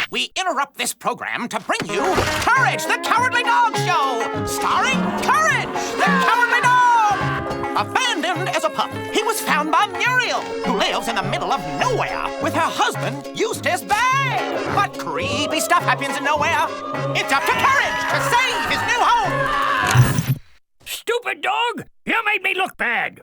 We interrupt this program to bring you Courage, the Cowardly Dog Show, starring Courage, the Cowardly Dog. Abandoned as a pup, he was found by Muriel, who lives in the middle of nowhere with her husband, Eustace Bay. But creepy stuff happens in nowhere. It's up to Courage to save his new home. Stupid dog! You made me look bad!